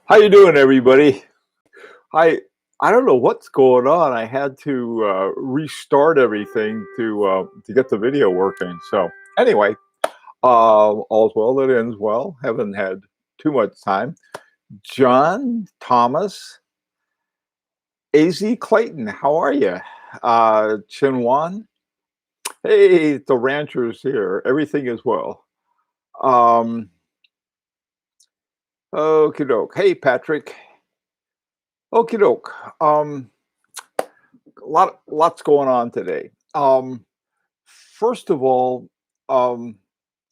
How you doing, everybody? I I don't know what's going on. I had to restart everything to get the video working. So anyway, all's well that ends well. Haven't had too much time. John Thomas, Az Clayton, how are you? Chinwan, hey, the ranchers here. Everything is well. Um, okie doke. Hey, Patrick. Okie doke. Lots going on today. First of all, um,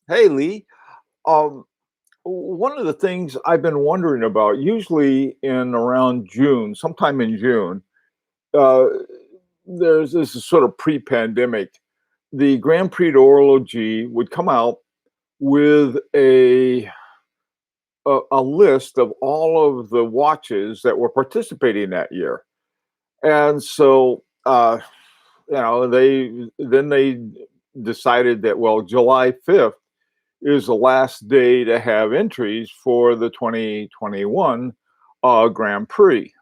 hey Lee, um, one of the things I've been wondering about, usually in around June, sometime in June, uh, there's this is sort of pre-pandemic. The Grand Prix d'Horology would come out with a list of all of the watches that were participating that year, and so they decided that, well, July 5th is the last day to have entries for the 2021 Grand Prix.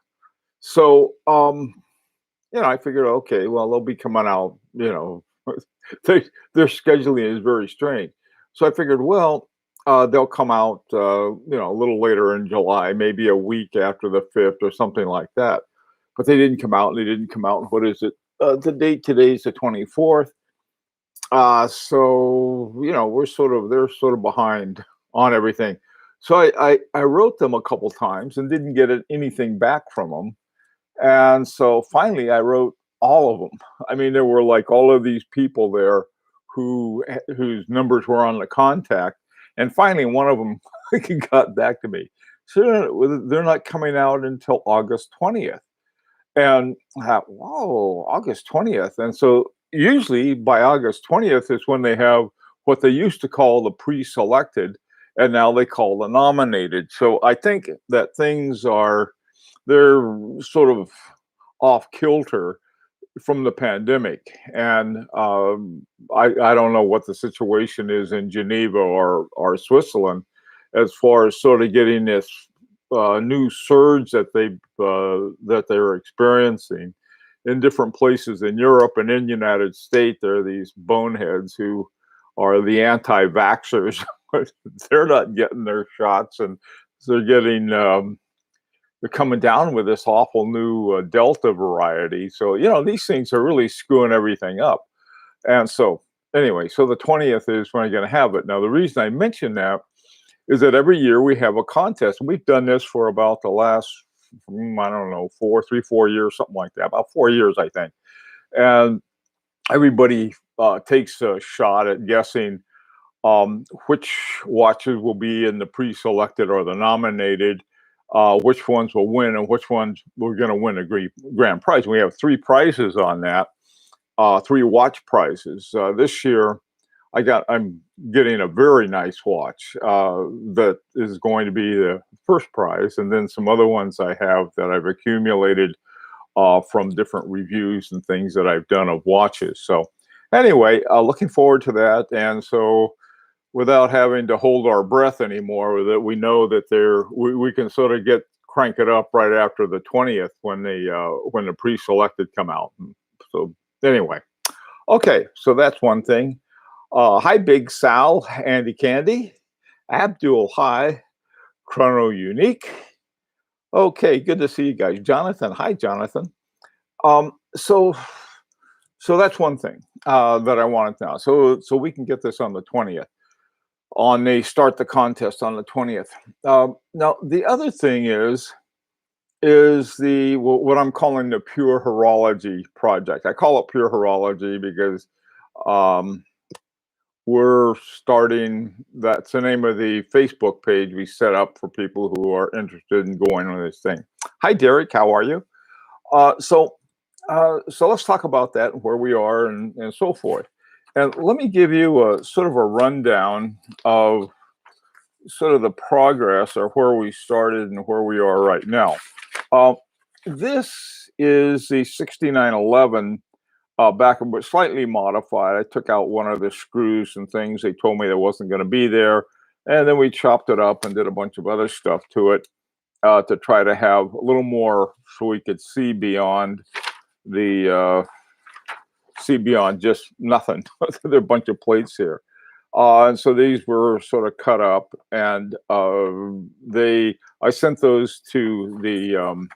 So I figured, okay, well, they'll be coming out, they, their scheduling is very strange. So I figured, well, they'll come out a little later in July, maybe a week after the 5th or something like that. But they didn't come out, and they didn't come out. What is it? The date today is the 24th. So they're sort of behind on everything. So I wrote them a couple times and didn't get anything back from them. And so finally I wrote all of them. I mean, there were like all of these people there whose numbers were on the contact. And finally one of them got back to me. So they're not coming out until August 20th. And I thought, whoa, August 20th. And so usually by August 20th is when they have what they used to call the pre-selected, and now they call the nominated. So I think that they're sort of off kilter from the pandemic. And I don't know what the situation is in Geneva or Switzerland as far as sort of getting this new surge that they're experiencing in different places in Europe and in the United States. There are these boneheads who are the anti-vaxxers. They're not getting their shots, and they're coming down with this awful new Delta variety. So these things are really screwing everything up. And so anyway, so the 20th is when I'm going to have it. Now the reason I mention that is that every year we have a contest. We've done this for about the last, I don't know, 4 years, something like that, about 4 years, I think. And everybody takes a shot at guessing which watches will be in the pre-selected or the nominated, which ones will win, and which ones we're going to win a grand prize. We have three prizes on that, three watch prizes. This year, I'm getting a very nice watch that is going to be the first prize, and then some other ones I have that I've accumulated from different reviews and things that I've done of watches. So anyway, looking forward to that. And so without having to hold our breath anymore, that we know that we can sort of crank it up right after the 20th when the pre-selected come out. So anyway, okay, so that's one thing. Hi, Big Sal, Andy Candy, Abdul, hi, Chrono Unique. Okay, good to see you guys. Jonathan, hi, Jonathan. So that's one thing that I wanted to know. So we can get this on the 20th. They start the contest on the 20th. Now the other thing is what I'm calling the Pure Horology project. I call it Pure Horology because we're starting. That's the name of the Facebook page we set up for people who are interested in going on this thing. Hi, Derek. How are you? So let's talk about that and where we are and so forth. And let me give you a sort of a rundown of sort of the progress or where we started and where we are right now. This is the 6911 back, but slightly modified. I took out one of the screws and things. They told me that wasn't going to be there. And then we chopped it up and did a bunch of other stuff to it. to try to have a little more so we could see beyond the see beyond just nothing. There are a bunch of plates here. And so these were sort of cut up, and I sent those to the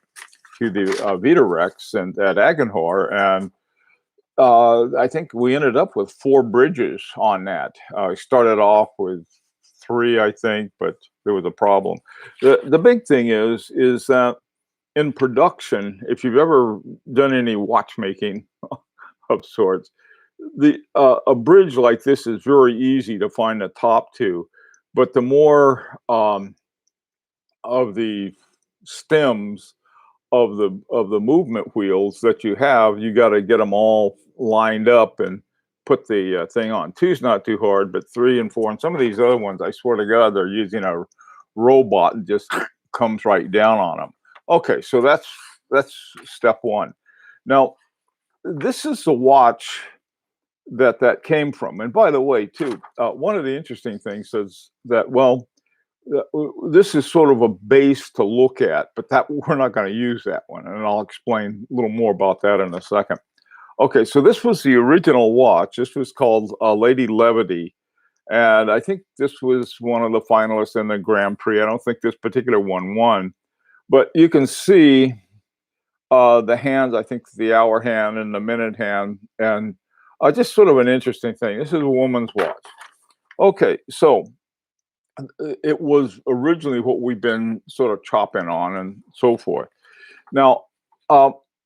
Vitarex and at Agenhor, and I think we ended up with 4 bridges on that. I started off with 3, I think, but there was a problem. The big thing is that in production, if you've ever done any watchmaking of sorts, the a bridge like this is very easy to find the top to, but the more of the stems of the movement wheels that you have, you got to get them all lined up and put the thing on. 2's not too hard, but 3 and 4 and some of these other ones, I swear to God, they're using a robot and just comes right down on them. Okay, so that's step 1. Now, this is the watch that came from. And by the way, too, one of the interesting things is that, well, this is sort of a base to look at, but that we're not going to use that one, and I'll explain a little more about that in a second. Okay, so this was the original watch. This was called Lady Levity, and I think this was one of the finalists in the Grand Prix. I don't think this particular one won, but you can see the hands. I think the hour hand and the minute hand, and just sort of an interesting thing. This is a woman's watch. Okay, so it was originally what we've been sort of chopping on and so forth. Now,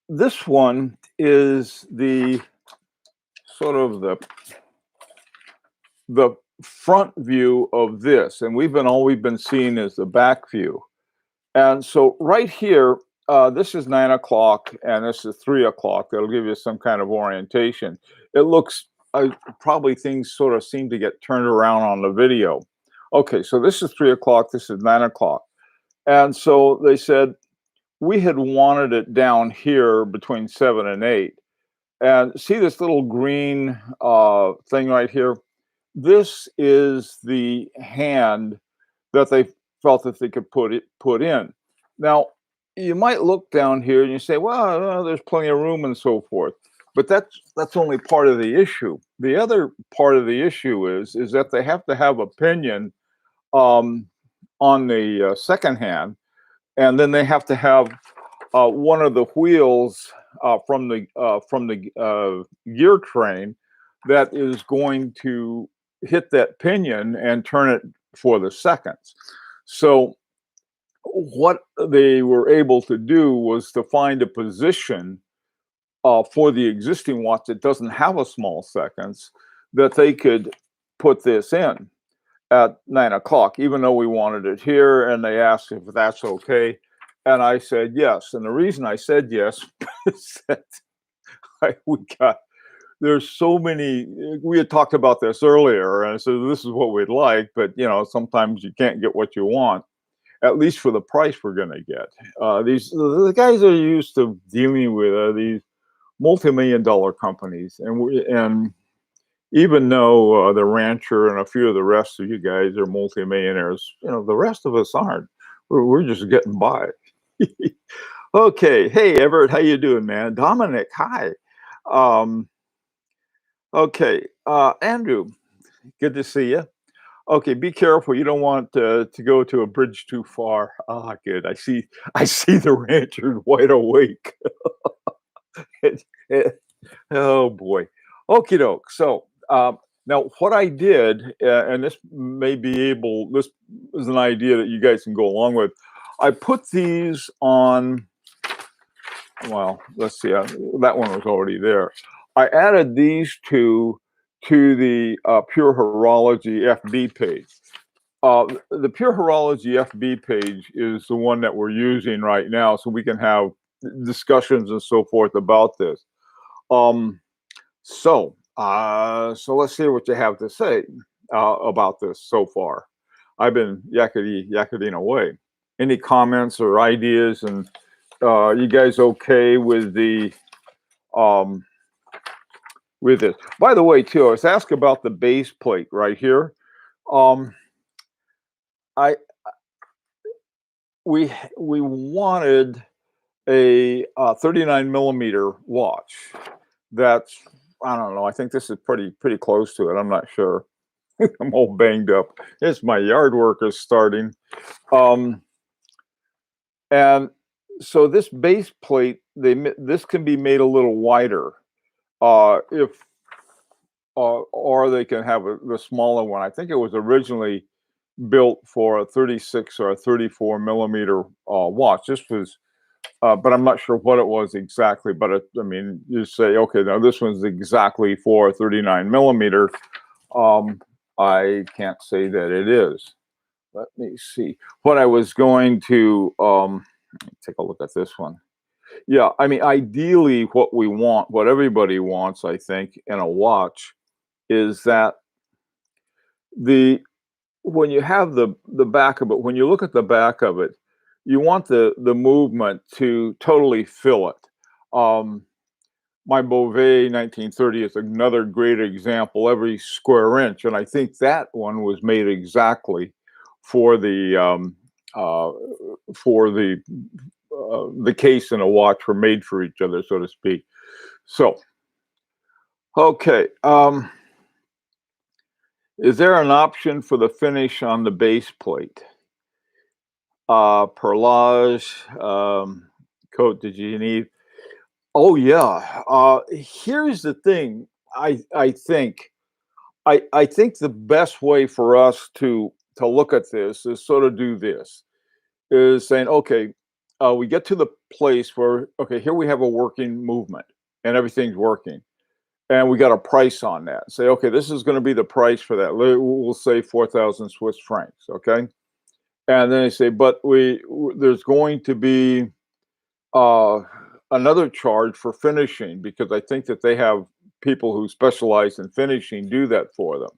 this one is the sort of the front view of this, and we've always been seeing as the back view. And so right here, this is 9 o'clock and this is 3 o'clock. That'll give you some kind of orientation. It looks probably things sort of seem to get turned around on the video. Okay, so this is 3 o'clock, this is 9 o'clock. And so they said, we had wanted it down here between 7 and 8. And see this little green thing right here? This is the hand that they felt that they could put in. Now, you might look down here and you say, well, there's plenty of room and so forth. But that's only part of the issue. The other part of the issue is that they have to have a pinion on the second hand, and then they have to have one of the wheels from the gear train that is going to hit that pinion and turn it for the seconds. So what they were able to do was to find a position for the existing watch that doesn't have a small seconds that they could put this in at 9 o'clock, even though we wanted it here. And they asked if that's okay. And I said yes. And the reason I said yes is that there's so many, we had talked about this earlier, and so this is what we'd like, but sometimes you can't get what you want, at least for the price we're going to get. The guys are used to dealing with these multi-million-dollar companies, and even though the rancher and a few of the rest of you guys are multi-millionaires, the rest of us aren't. We're just getting by. Okay, hey Everett, how you doing, man? Dominic, hi. Okay, Andrew, good to see you. Okay, be careful. You don't want to go to a bridge too far. Ah, good. I see the rancher wide awake. Oh boy. Okie doke. So now what I did, and this is an idea that you guys can go along with. I put these on, well, let's see, that one was already there. I added these two to the Pure Horology FB page. The Pure Horology FB page is the one that we're using right now, so we can have discussions and so forth about this. So let's hear what you have to say about this so far. I've been yakketing away. Any comments or ideas? And you guys okay with the with this? By the way, too, I was asked about the base plate right here. we wanted a 39 millimeter watch. That's, I don't know. I think this is pretty close to it. I'm not sure. I'm all banged up. It's my yard work is starting. Um, and so this base plate, this can be made a little wider. If or they can have the smaller one. I think it was originally built for a 36 or a 34 millimeter watch. This was, but I'm not sure what it was exactly. But I mean, you say, okay, now this one's exactly for 39 millimeter. Um, I can't say that it is. Let me see. What I was going to take a look at this one. Yeah, I mean, ideally, what we want, what everybody wants, I think, in a watch, is that the when you have the back of it, when you look at the back of it, you want the movement to totally fill it. My Beauvais 1930 is another great example, every square inch, and I think that one was made exactly for uh, the case and a watch were made for each other, so to speak. So, okay. Is there an option for the finish on the base plate? Perlage, Cote de Genève. Oh yeah. Here's the thing. I think I think the best way for us to look at this is sort of do this is saying, okay, we get to the place where okay, here we have a working movement and everything's working, and we got a price on that. Say, okay, this is going to be the price for that. We'll say 4,000 Swiss francs. Okay, and then they say, but there's going to be uh, another charge for finishing because I think that they have people who specialize in finishing do that for them.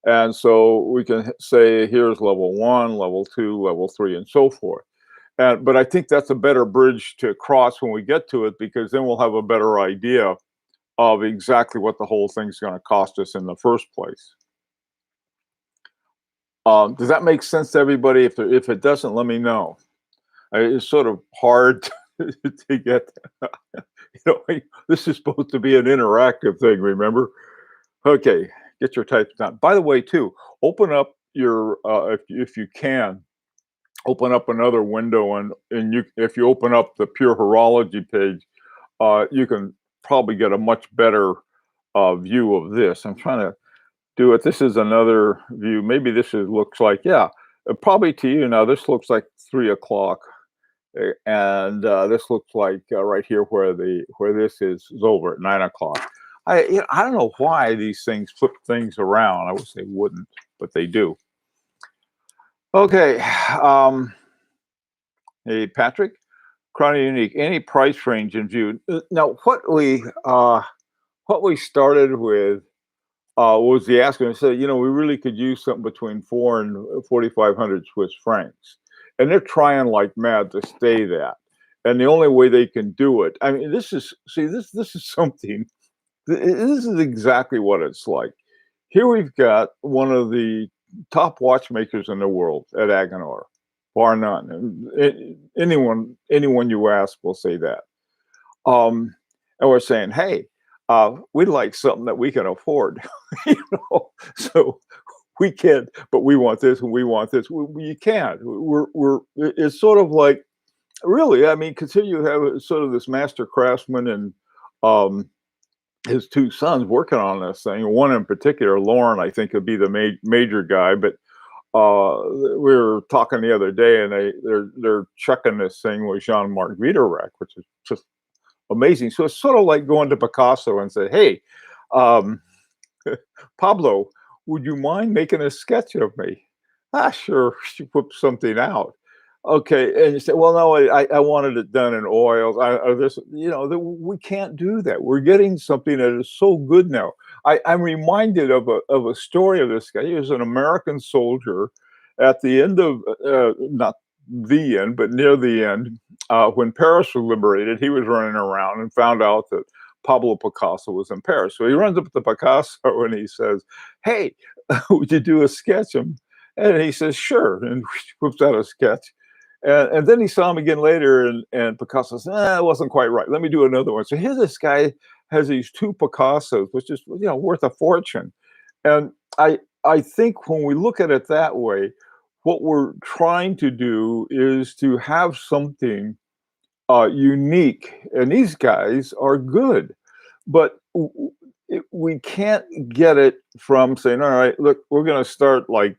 And so we can say here's level one, level two, level three, and so forth. And but I think that's a better bridge to cross when we get to it because then we'll have a better idea of exactly what the whole thing's going to cost us in the first place. Does that make sense to everybody? If it doesn't, let me know. It's sort of hard to get. This is supposed to be an interactive thing. Remember? Okay, get your types down. By the way, too, open up your if you can open up another window and you if you open up the pure horology page, you can probably get a much better view of this. I'm trying to do it. This is another view. Maybe this looks like yeah, probably to you now. This looks like 3 o'clock. And this looks like right here where this is over at 9 o'clock. I don't know why these things flip things around. I wish they wouldn't, but they do. Okay, hey Patrick, Chrono Unique. Any price range in view? Now, what we started with was the asking. I said, we really could use something between 4 and 4,500 Swiss francs, and they're trying like mad to stay that. And the only way they can do it, I mean, this is something. This is exactly what it's like. Here we've got one of the top watchmakers in the world at Agenor, bar none. And anyone you ask will say that. And we're saying, hey, we'd like something that we can afford, So we can't, but we want this and we want this. You can't. It's sort of like, really. I mean, consider you have sort of this master craftsman and his two sons working on this thing. One in particular, Lauren, I think would be the major guy, but we were talking the other day, and they're checking this thing with Jean-Marc Viderec, which is just amazing. So it's sort of like going to Picasso and say, "Hey, um, Pablo, would you mind making a sketch of me?" Ah, sure. She whipped something out. Okay, and you say, "Well, no, I wanted it done in oils." This, we can't do that. We're getting something that is so good now. I'm reminded of a story of this guy. He was an American soldier at the end of not the end, but near the end, when Paris was liberated. He was running around and found out that Pablo Picasso was in Paris. So he runs up to Picasso and he says, "Hey, would you do a sketch?" And he says, "Sure," and whips out a sketch. And then he saw him again later, and Picasso said, it wasn't quite right. Let me do another one. So here this guy has these two Picassos, which is worth a fortune. And I think when we look at it that way, what we're trying to do is to have something unique. And these guys are good, but we can't get it from saying, all right, look, we're going to start like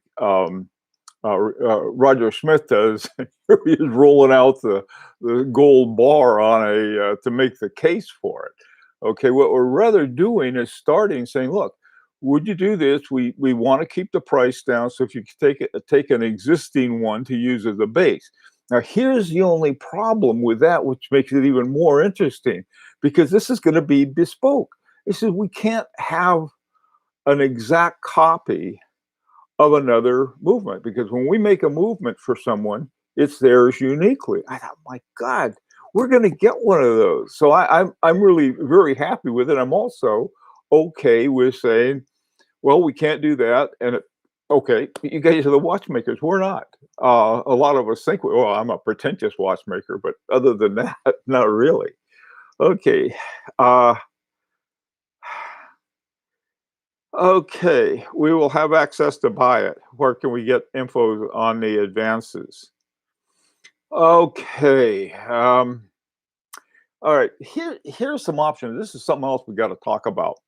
Roger Smith does. He's rolling out the gold bar on a to make the case for it. Okay, what we're rather doing is starting saying, look, would you do this? We want to keep the price down. So if you take an existing one to use as a base. Now, here's the only problem with that, which makes it even more interesting, because this is going to be bespoke. This is we can't have an exact copy of another movement, because when we make a movement for someone, it's theirs uniquely. I thought, my God, we're going to get one of those. So I'm really very happy with it. I'm also okay with saying, well, we can't do that. And okay, you guys are the watchmakers. We're not. A lot of us think, well, I'm a pretentious watchmaker, but other than that, not really. Okay. Okay, we will have access to buy it. Where can we get info on the advances? Okay. All right. Here's some options. This is something else we got to talk about.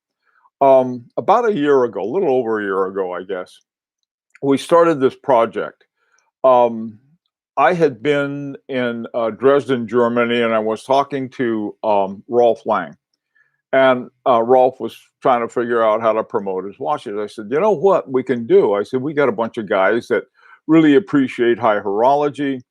About a year ago, a little over a year ago, I guess, we started this project. I had been in Dresden, Germany, and I was talking to Rolf Lang. And Rolf was trying to figure out how to promote his watches. I said, you know what we can do? I said, we got a bunch of guys that really appreciate high horology.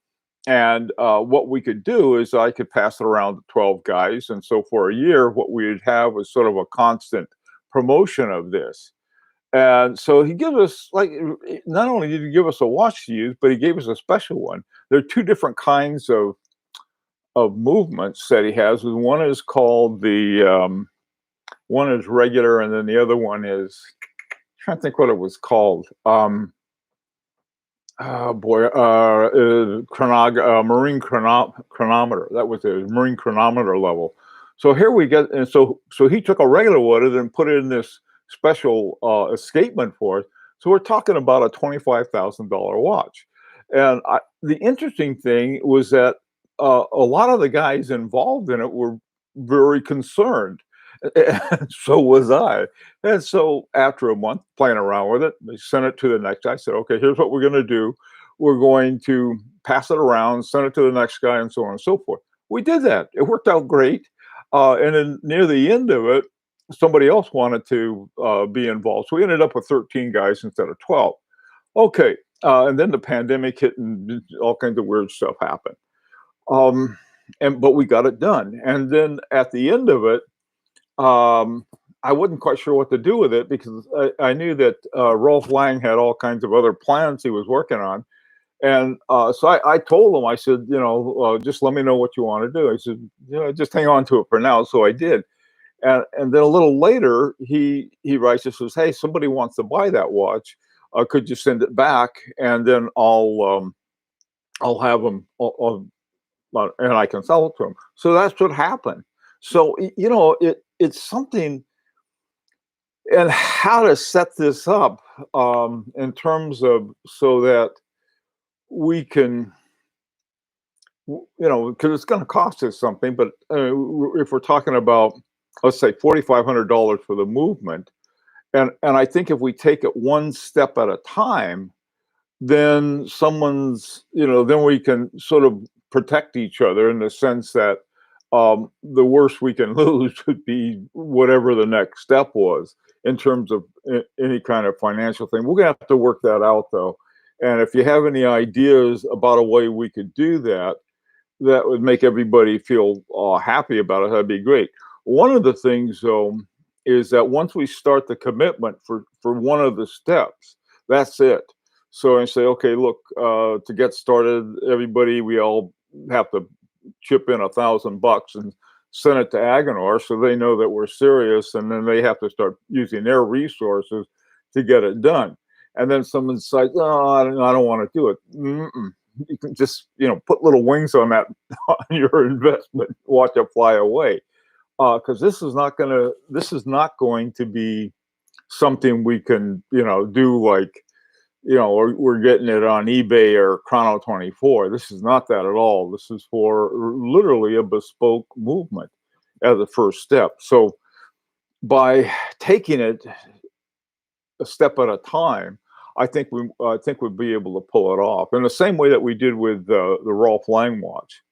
And what we could do is I could pass it around to 12 guys. And so for a year, what we'd have was sort of a constant promotion of this. And so he gives us, like, not only did he give us a watch to use, but he gave us a special one. There are two different kinds of movements that he has. One is called one is regular, and then the other one is, I'm trying to think what it was called. Oh boy, marine chronometer. That was a marine chronometer level. So here we get, and so he took a regular one and put it in this special escapement for us. So we're talking about a $25,000 watch. And the interesting thing was that a lot of the guys involved in it were very concerned. And so was I. And so after a month playing around with it, they sent it to the next guy. I said, okay, here's what we're going to do. We're going to pass it around, send it to the next guy, and so on and so forth. We did that. It worked out great. And then near the end of it, somebody else wanted to be involved. So we ended up with 13 guys instead of 12. Okay. And then the pandemic hit and all kinds of weird stuff happened. But we got it done. And then at the end of it, I wasn't quite sure what to do with it, because I knew that Rolf Lang had all kinds of other plans he was working on. And so I told him, I said, just let me know what you want to do. I said, just hang on to it for now. So I did. And then a little later, he writes and says, hey, somebody wants to buy that watch. Could you send it back? And then I'll have them, and I can sell it to him. So that's what happened. So, it's something, and how to set this up in terms of, so that we can, because it's going to cost us something. But if we're talking about, let's say $4,500 for the movement, and I think if we take it one step at a time, then then we can sort of protect each other, in the sense that the worst we can lose would be whatever the next step was in terms of any kind of financial thing. We're going to have to work that out, though. And if you have any ideas about a way we could do that, that would make everybody feel happy about it, that'd be great. One of the things, though, is that once we start the commitment for one of the steps, that's it. So I say, okay, look, to get started, everybody, we all have to chip in $1,000 and send it to Agenor, so they know that we're serious, and then they have to start using their resources to get it done. And then someone says, oh, I don't want to do it. you can just, put little wings on that on your investment, watch it fly away. Because this is not going to be something we can, do like, we're getting it on eBay or Chrono 24. This is not that at all. This is for literally a bespoke movement as a first step. So by taking it a step at a time, I think we'd be able to pull it off in the same way that we did with the Rolf Lang watch.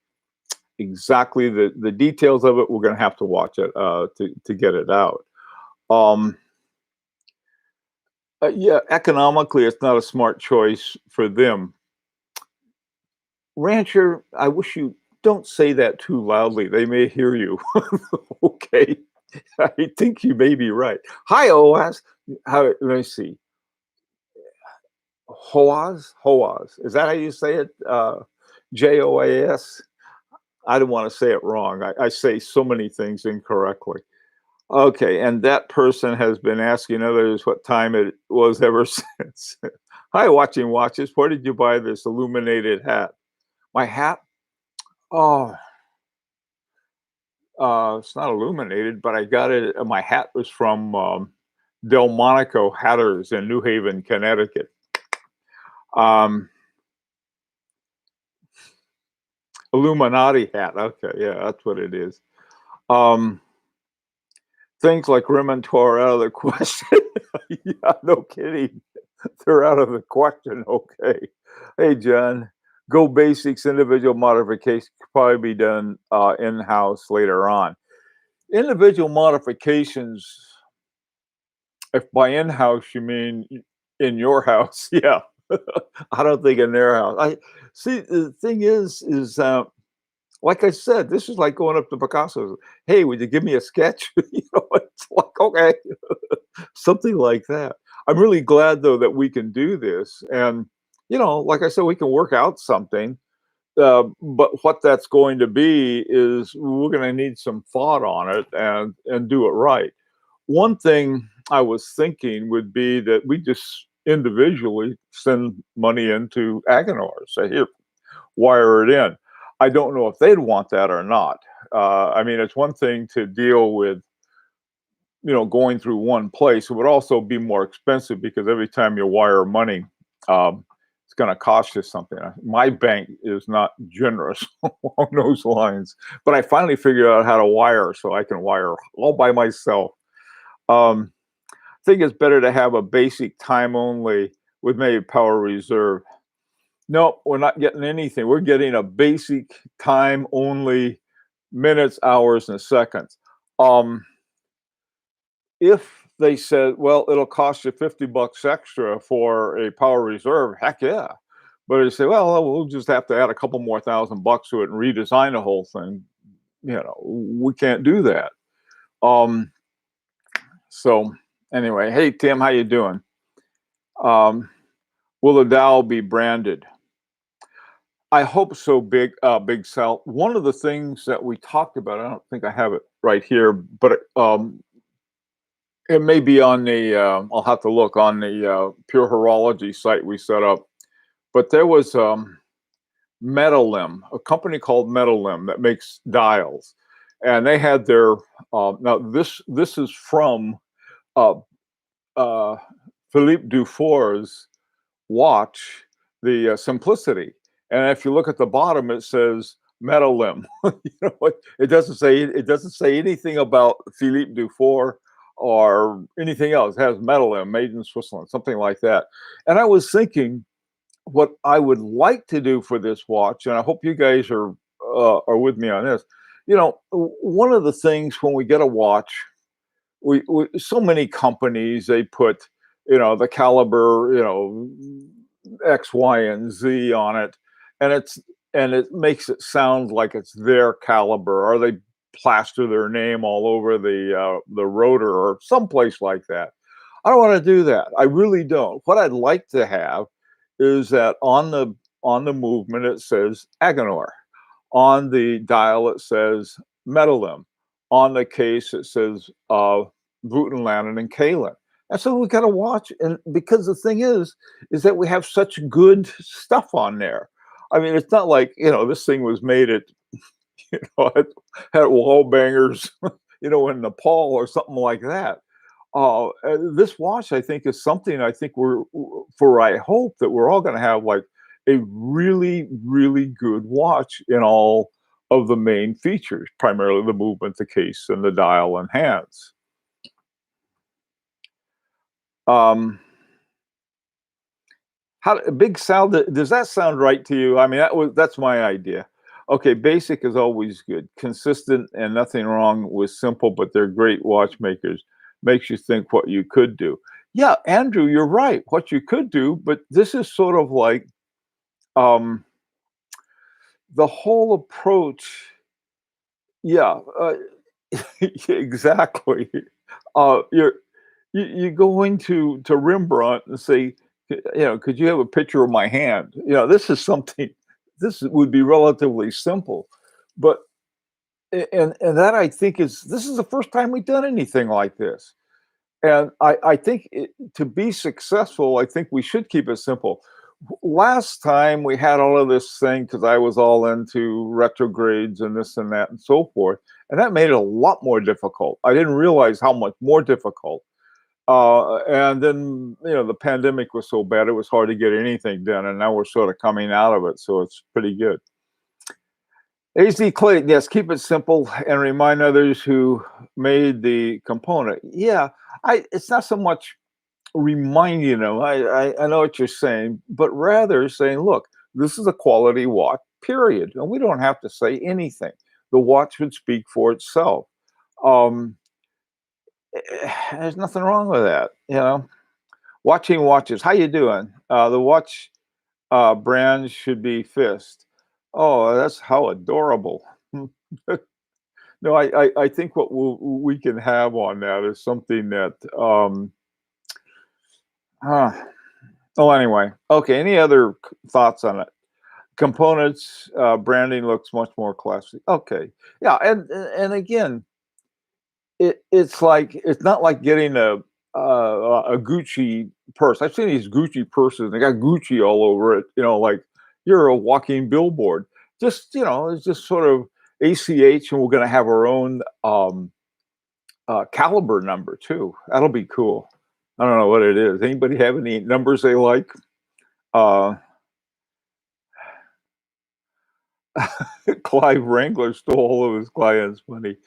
Exactly the details of it, we're going to have to watch it to get it out. Yeah, economically, it's not a smart choice for them. Rancher, I wish you don't say that too loudly. They may hear you. Okay, I think you may be right. Hi, OAS. Let me see. Hoaz. Is that how you say it? JOAS. I don't want to say it wrong. I say so many things incorrectly. Okay, and that person has been asking others what time it was ever since. Hi, watching watches. Where did you buy this illuminated hat? My hat? Oh, it's not illuminated, but I got it. My hat was from Delmonico Hatters in New Haven, Connecticut. Illuminati hat. Okay, yeah, that's what it is. Things like Remontour out of the question. Yeah, no kidding. They're out of the question. Okay. Hey, John. Go basics. Individual modifications could probably be done in-house later on. Individual modifications, if by in-house you mean in your house, yeah. I don't think in their house. I see. The thing is like I said, this is like going up to Picasso's. Hey, would you give me a sketch? It's like, okay, something like that. I'm really glad though that we can do this, and like I said, we can work out something. But what that's going to be is we're going to need some thought on it and do it right. One thing I was thinking would be that we just individually send money into Agonor. Say, here, wire it in. I don't know if they'd want that or not. I mean, it's one thing to deal with, going through one place. It would also be more expensive because every time you wire money, it's going to cost you something. My bank is not generous along those lines, but I finally figured out how to wire, so I can wire all by myself. I think it's better to have a basic time only with maybe power reserve. No, we're not getting anything. We're getting a basic time only, minutes, hours, and seconds. If they said, well, it'll cost you $50 extra for a power reserve, heck yeah. But they say, well, we'll just have to add a couple more $1,000 to it and redesign the whole thing. We can't do that. So anyway, hey Tim, how you doing? Will the Dow be branded? I hope so, Big Sal. One of the things that we talked about, I don't think I have it right here, but it may be on the, I'll have to look on the Pure Horology site we set up. But there was Metalim, a company called Metalim that makes dials. And they had their, now this is from Philippe Dufour's watch, the Simplicity. And if you look at the bottom, it says Metalim. It doesn't say anything about Philippe Dufour or anything else. It has Metalim, made in Switzerland, something like that. And I was thinking, what I would like to do for this watch, and I hope you guys are with me on this. One of the things when we get a watch, we so many companies, they put the caliber X, Y, and Z on it, and it makes it sound like it's their caliber, or they plaster their name all over the rotor or someplace like that. I don't want to do that. I really don't. What I'd like to have is that on the movement it says Agonor, on the dial it says Metalim, on the case it says Voutilanen and Kalin. And so we got to watch, and because the thing is that we have such good stuff on there. I mean, it's not like, this thing was made at, at wall bangers, in Nepal or something like that. This watch, I think, is something I think I hope that we're all going to have like a really, really good watch in all of the main features, primarily the movement, the case, and the dial and hands. Um, how big sound? Does that sound right to you? I mean, that's my idea. Okay, basic is always good, consistent, and nothing wrong with simple, but they're great watchmakers. Makes you think what you could do. Yeah, Andrew, you're right. What you could do, but this is sort of like um, the whole approach. Yeah, exactly. You're you go into Rembrandt and say, could you have a picture of my hand? This is something. This would be relatively simple, but and that I think this is the first time we've done anything like this. And I think to be successful, I think we should keep it simple. Last time we had all of this thing because I was all into retrogrades and this and that and so forth, and that made it a lot more difficult. I didn't realize how much more difficult. And then the pandemic was so bad it was hard to get anything done, and now we're sort of coming out of it, so it's pretty good. AZ Clayton, yes, keep it simple and remind others who made the component. Yeah, it's not so much reminding them. I know what you're saying, but rather saying, look, this is a quality watch, period. And we don't have to say anything. The watch would speak for itself. Um, there's nothing wrong with that. Watching watches. How you doing? The watch brand should be Fist. Oh, that's how adorable. No, I think what we can have on that is something that huh. Oh, anyway. Okay, any other thoughts on it? Components, branding looks much more classy. Okay. Yeah, and again, it's like it's not like getting a Gucci purse. I've seen these Gucci purses, they got Gucci all over it, like you're a walking billboard. Just, it's just sort of ACH, and we're gonna have our own caliber number too. That'll be cool. I don't know what it is. Anybody have any numbers they like? Uh, Clive Wrangler stole all of his clients' money.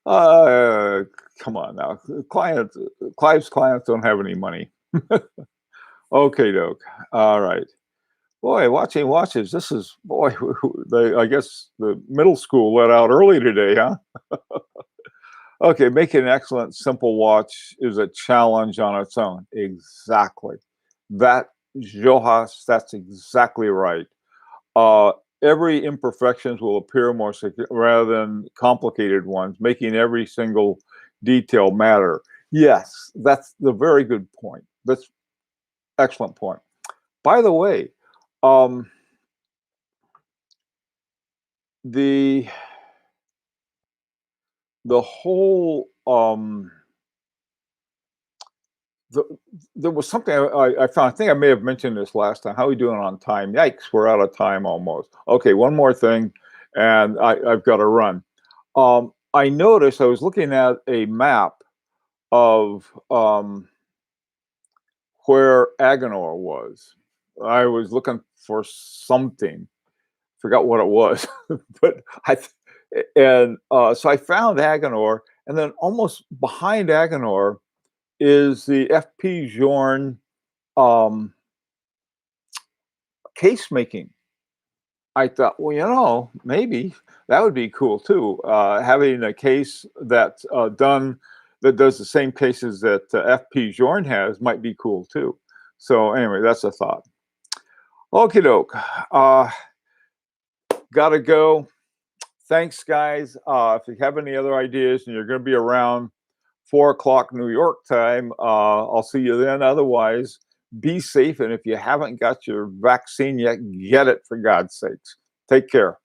Uh, Come on now. Clive's clients don't have any money. Okay, doke. All right. Boy, watching watches. This is boy. I guess the middle school let out early today, huh? Okay, making an excellent simple watch is a challenge on its own. Exactly. That Johannes, that's exactly right. Uh, every imperfections will appear more rather than complicated ones, making every single detail matter. Yes, that's the very good point. That's excellent point. By the way, um, the the whole the, there was something I found. I think I may have mentioned this last time. How are we doing on time? Yikes, we're out of time almost. Okay, one more thing, and I've got to run. I noticed I was looking at a map of where Agenor was. I was looking for something, forgot what it was, but so I found Agenor, and then almost behind Agenor is the FP Journe um, case making. I thought, well, maybe that would be cool too. Having a case that's done that does the same cases that FP Journe has might be cool too. So anyway, that's a thought. Okie doke. Gotta go. Thanks, guys. If you have any other ideas and you're going to be around 4 o'clock New York time, I'll see you then. Otherwise, be safe. And if you haven't got your vaccine yet, get it for God's sakes. Take care.